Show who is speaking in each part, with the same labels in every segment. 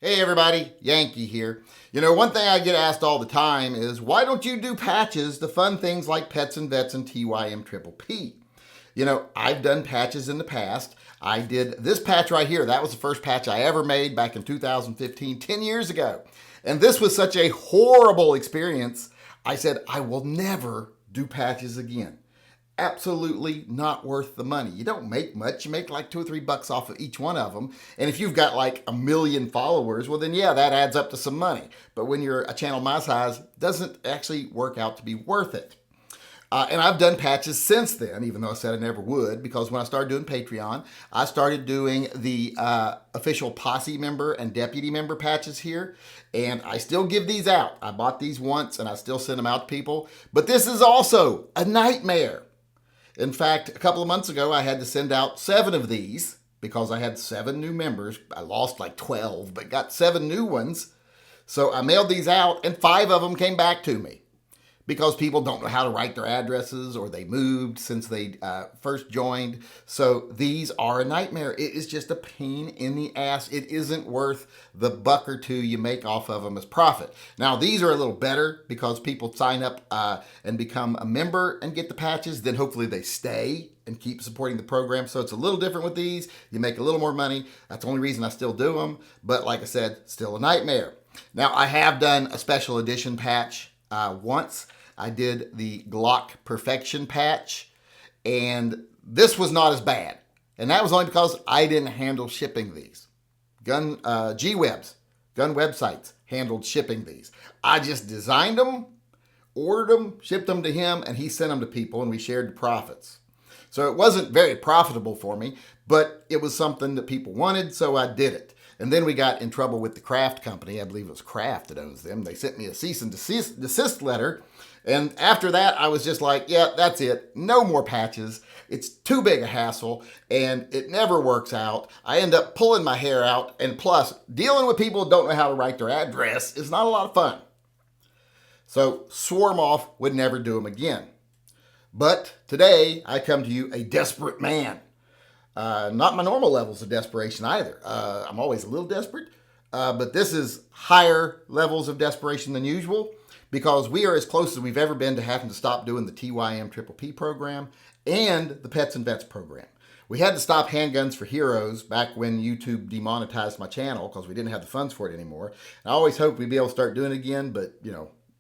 Speaker 1: Hey everybody, Yankee here. One thing I get asked all the time is why don't you do patches to fund things like Pets and Vets and TYMP? I've done patches in the past. I did this patch right here. That was the first patch I ever made back in 2015, 10 years ago. And this was such a horrible experience. I said, I will never do patches again. Absolutely not worth the money. You don't make much. You make like $2 or $3 off of each one of them. And if you've got like 1 million followers, well, then yeah, that adds up to some money. But when you're a channel my size, it doesn't actually work out to be worth it. And I've done patches since then, even though I said I never would, because when I started doing Patreon, I started doing the official posse member and deputy member patches here. And I still give these out. I bought these once and I still send them out to people. But this is also a nightmare. In fact, a couple of months ago, I had to send out 7 of these because I had 7 new members. I lost like 12, but got 7 new ones. So I mailed these out, and 5 of them came back to me because people don't know how to write their addresses or they moved since they first joined. So these are a nightmare. It is just a pain in the ass. It isn't worth the $1 or $2 you make off of them as profit. Now, these are a little better because people sign up and become a member and get the patches. Then hopefully they stay and keep supporting the program. So it's a little different with these. You make a little more money. That's the only reason I still do them. But like I said, still a nightmare. Now, I have done a special edition patch once. I did the Glock Perfection patch, and this was not as bad. And that was only because I didn't handle shipping these. G-Webs, gun websites, handled shipping these. I just designed them, ordered them, shipped them to him, and he sent them to people, and we shared the profits. So it wasn't very profitable for me, but it was something that people wanted, so I did it. And then we got in trouble with the Kraft company. I believe it was Kraft that owns them. They sent me a cease and desist letter. And after that, I was just like, yeah, that's it. No more patches. It's too big a hassle, and it never works out. I end up pulling my hair out, and plus, dealing with people who don't know how to write their address is not a lot of fun. So, swore them off, would never do them again. But today, I come to you a desperate man. Not my normal levels of desperation either. I'm always a little desperate, but this is higher levels of desperation than usual because we are as close as we've ever been to having to stop doing the TYMP program and the Pets and Vets program. We had to stop Handguns for Heroes back when YouTube demonetized my channel because we didn't have the funds for it anymore. I always hoped we'd be able to start doing it again, but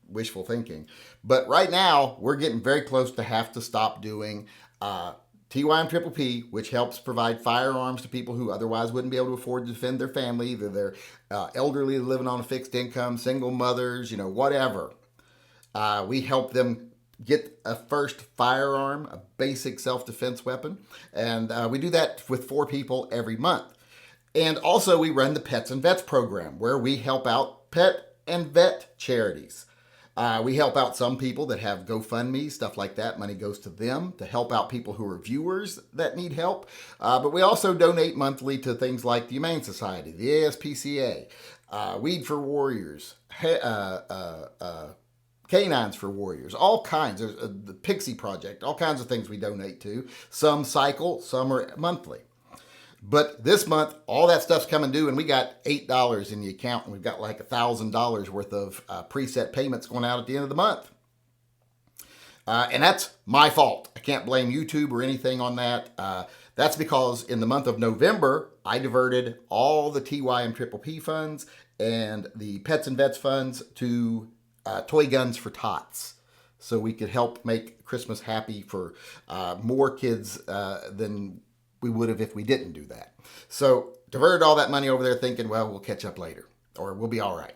Speaker 1: wishful thinking. But right now, we're getting very close to have to stop doing TYMP, which helps provide firearms to people who otherwise wouldn't be able to afford to defend their family. Either they're elderly living on a fixed income, single mothers, whatever. We help them get a first firearm, a basic self-defense weapon. And we do that with 4 people every month. And also we run the Pets and Vets program where we help out pet and vet charities. We help out some people that have GoFundMe, stuff like that. Money goes to them to help out people who are viewers that need help. But we also donate monthly to things like the Humane Society, the ASPCA, Weed for Warriors, Canines for Warriors, all kinds. There's the Pixie Project, all kinds of things we donate to. Some cycle, some are monthly. But this month, all that stuff's coming due, and we got $8 in the account, and we've got like $1,000 worth of preset payments going out at the end of the month. And that's my fault. I can't blame YouTube or anything on that. That's because in the month of November, I diverted all the TYMP funds and the Pets and Vets funds to Toy Guns for Tots. So we could help make Christmas happy for more kids than we would have if we didn't do that. So diverted all that money over there thinking, well, we'll catch up later or we'll be all right.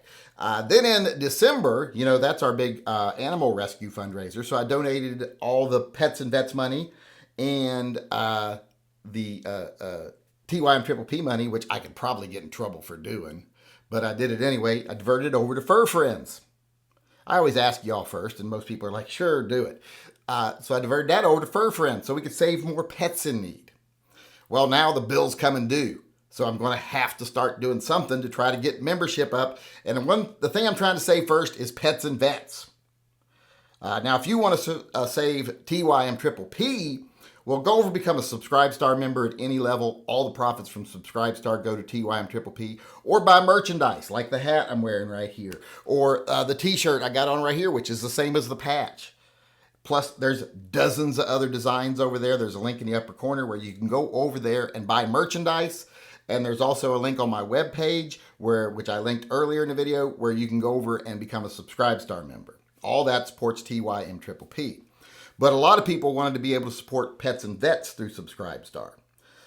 Speaker 1: Then in December, that's our big animal rescue fundraiser. So I donated all the Pets and Vets money and the TYMP money, which I could probably get in trouble for doing, but I did it anyway. I diverted it over to Fur Friends. I always ask y'all first, and most people are like, sure, do it. So I diverted that over to Fur Friends so we could save more pets in need. Well, now the bill's coming due, so I'm going to have to start doing something to try to get membership up. And the thing I'm trying to save first is Pets and Vets. Now, if you want to save TYMP, Well, go over and become a Subscribe Star member at any level. All the profits from Subscribe Star go to TYMP, or buy merchandise like the hat I'm wearing right here, or the t-shirt I got on right here, which is the same as the patch. Plus, there's dozens of other designs over there. There's a link in the upper corner where you can go over there and buy merchandise. And there's also a link on my webpage, which I linked earlier in the video, where you can go over and become a Subscribe Star member. All that supports TYMP. But a lot of people wanted to be able to support pets and vets through Subscribe Star.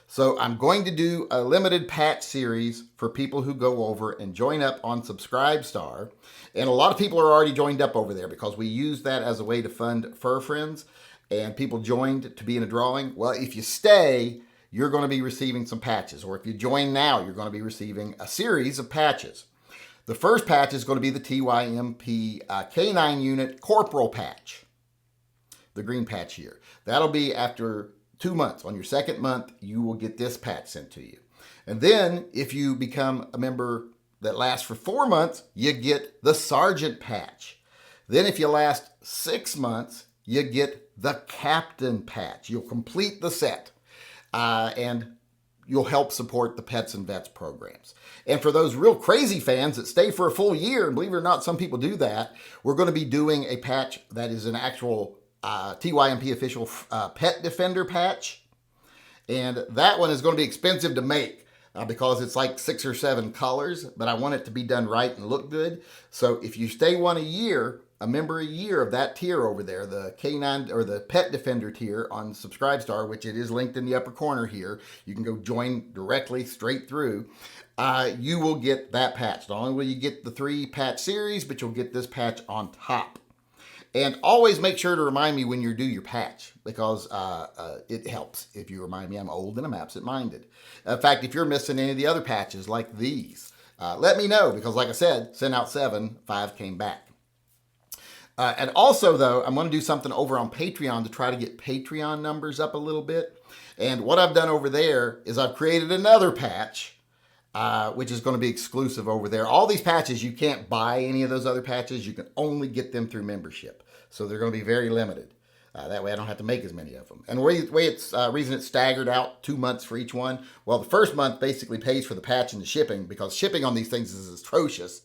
Speaker 1: So I'm going to do a limited patch series for people who go over and join up on Subscribe Star. And a lot of people are already joined up over there because we use that as a way to fund Fur Friends. And people joined to be in a drawing. Well, if you stay, you're going to be receiving some patches. Or if you join now, you're going to be receiving a series of patches. The first patch is going to be the TYMP K9 Unit Corporal Patch. The green patch here. That'll be after 2 months. On your second month, you will get this patch sent to you. And then if you become a member that lasts for 4 months, you get the Sergeant patch. Then if you last 6 months, you get the Captain patch. You'll complete the set. And you'll help support the Pets and Vets programs. And for those real crazy fans that stay for a full year, and believe it or not, some people do that, we're going to be doing a patch that is an actual TYMP official Pet Defender patch. And that one is going to be expensive to make because it's like 6 or 7 colors, but I want it to be done right and look good. So if you stay a member a year of that tier over there, the K9 or the Pet Defender tier on Subscribe Star, which it is linked in the upper corner here, you can go join directly straight through. You will get that patch. Not only will you get the 3 patch series, but you'll get this patch on top. And always make sure to remind me when you do your patch, because it helps if you remind me. I'm old and I'm absent-minded. In fact, if you're missing any of the other patches like these, let me know, because like I said, sent out 7, 5 came back. And also, though, I'm going to do something over on Patreon to try to get Patreon numbers up a little bit. And what I've done over there is I've created another patch, which is going to be exclusive over there. All these patches, you can't buy any of those other patches. You can only get them through membership. So they're going to be very limited. That way I don't have to make as many of them. And the reason it's staggered out 2 months for each one, well, the first month basically pays for the patch and the shipping, because shipping on these things is atrocious.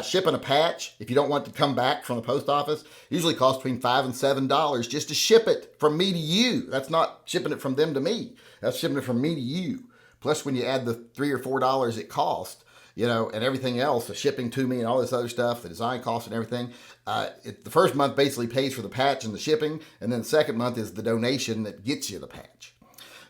Speaker 1: Shipping a patch, if you don't want to come back from the post office, usually costs between $5 and $7 just to ship it from me to you. That's not shipping it from them to me. That's shipping it from me to you. Plus, when you add the $3 or $4 it costs, and everything else, the shipping to me and all this other stuff, the design costs and everything, the first month basically pays for the patch and the shipping, and then the second month is the donation that gets you the patch.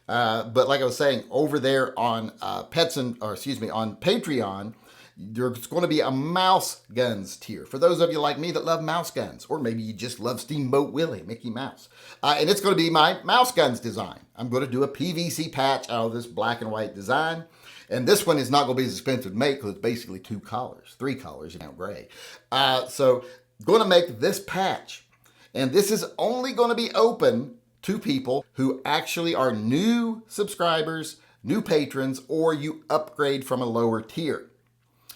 Speaker 1: But like I was saying, over there on on Patreon, there's going to be a mouse guns tier for those of you like me that love mouse guns, or maybe you just love Steamboat Willie, Mickey Mouse. And it's going to be my mouse guns design. I'm going to do a PVC patch out of this black and white design. And this one is not going to be as expensive to make because it's basically 2 colors, 3 colors, gray. So going to make this patch. And this is only going to be open to people who actually are new subscribers, new patrons, or you upgrade from a lower tier.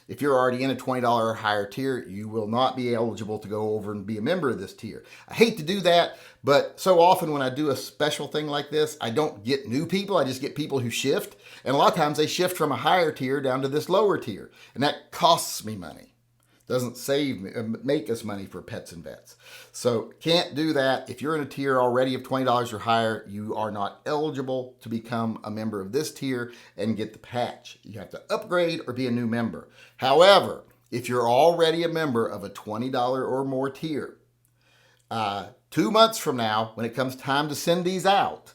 Speaker 1: If you're already in a $20 or higher tier, you will not be eligible to go over and be a member of this tier. I hate to do that, but so often when I do a special thing like this, I don't get new people. I just get people who shift. And a lot of times they shift from a higher tier down to this lower tier. And that costs me money. Doesn't make us money for Pets and Vets. So can't do that. If you're in a tier already of $20 or higher, you are not eligible to become a member of this tier and get the patch. You have to upgrade or be a new member. However, if you're already a member of a $20 or more tier, 2 months from now, when it comes time to send these out,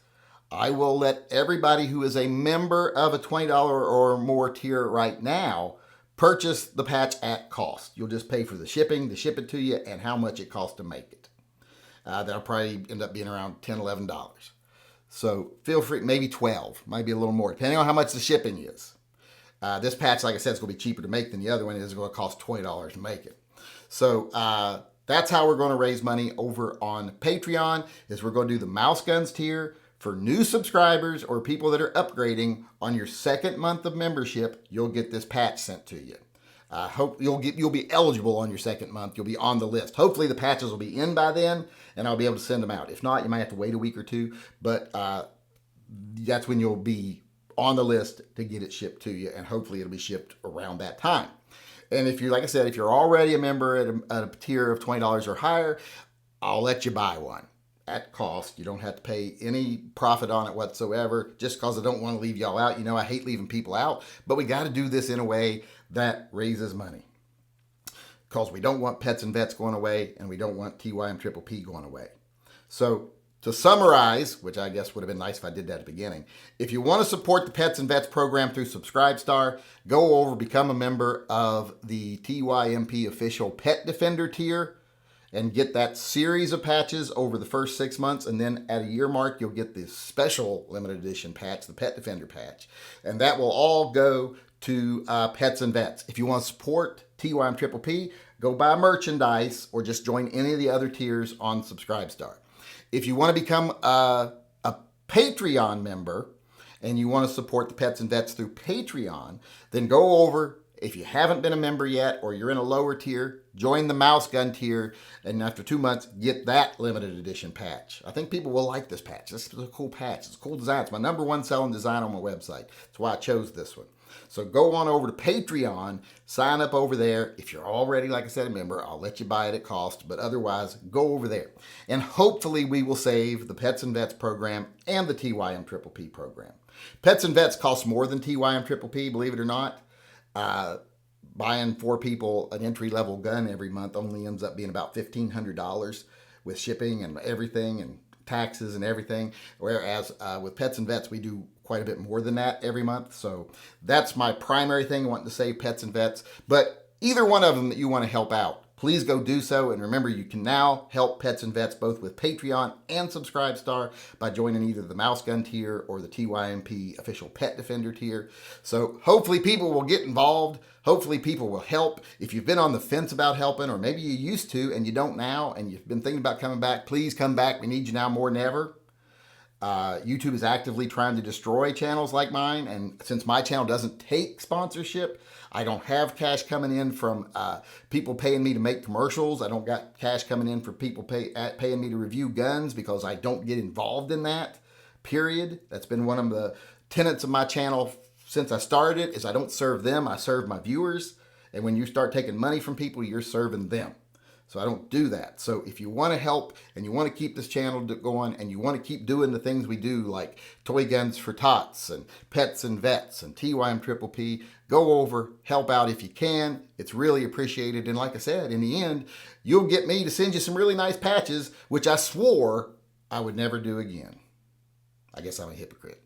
Speaker 1: I will let everybody who is a member of a $20 or more tier right now purchase the patch at cost. You'll just pay for the shipping to ship it to you and how much it costs to make it. That'll probably end up being around $10, $11. So feel free, maybe 12, might be a little more, depending on how much the shipping is. This patch, like I said, is going to be cheaper to make than the other one. It is going to cost $20 to make it. So that's how we're going to raise money over on Patreon, is we're going to do the Mouse Guns tier. For new subscribers or people that are upgrading, on your second month of membership, you'll get this patch sent to you. I hope you'll be eligible on your second month. You'll be on the list. Hopefully the patches will be in by then, and I'll be able to send them out. If not, you might have to wait a week or two, but that's when you'll be on the list to get it shipped to you, and hopefully it'll be shipped around that time. And if you're, like I said, if you're already a member at a tier of $20 or higher, I'll let you buy one at cost. You don't have to pay any profit on it whatsoever, just because I don't want to leave y'all out. You know, I hate leaving people out, but we got to do this in a way that raises money, because we don't want Pets and Vets going away, and we don't want TYM Triple P going away. So to summarize, which I guess would have been nice if I did that at the beginning, if you want to support the Pets and Vets program through Subscribestar, go over, become a member of the TYMP official Pet Defender tier, and get that series of patches over the first 6 months. And then at a year mark, you'll get this special limited edition patch, the Pet Defender patch. And that will all go to Pets and Vets. If you want to support TYM Triple P, go buy merchandise or just join any of the other tiers on Subscribestar. If you want to become a Patreon member and you want to support the Pets and Vets through Patreon, then go over. If you haven't been a member yet, or you're in a lower tier, join the Mouse Gun tier, and after 2 months, get that limited edition patch. I think people will like this patch. This is a cool patch. It's a cool design. It's my #1 selling design on my website. That's why I chose this one. So go on over to Patreon, sign up over there. If you're already, like I said, a member, I'll let you buy it at cost, but otherwise, go over there. And hopefully we will save the Pets and Vets program and the TYM Triple P program. Pets and Vets cost more than TYM Triple P, believe it or not. Buying 4 people an entry-level gun every month only ends up being about $1,500 with shipping and everything and taxes and everything. Whereas with Pets and Vets, we do quite a bit more than that every month. So that's my primary thing, wanting to save Pets and Vets. But either one of them that you want to help out, please go do so. And remember, you can now help Pets and Vets both with Patreon and Subscribestar by joining either the Mouse Gun tier or the TYMP official Pet Defender tier. So hopefully people will get involved. Hopefully people will help. If you've been on the fence about helping, or maybe you used to and you don't now, and you've been thinking about coming back, please come back. We need you now more than ever. YouTube is actively trying to destroy channels like mine, and since my channel doesn't take sponsorship, I don't have cash coming in from people paying me to make commercials. I don't got cash coming in for people paying me to review guns, because I don't get involved in that, period. That's been one of the tenets of my channel since I started it, is I don't serve them, I serve my viewers. And when you start taking money from people, you're serving them. So I don't do that. So if you want to help and you want to keep this channel going, and you want to keep doing the things we do, like toy guns for tots and Pets and Vets and TYM Triple P, go over, help out if you can. It's really appreciated. And like I said, in the end, you'll get me to send you some really nice patches, which I swore I would never do again. I guess I'm a hypocrite.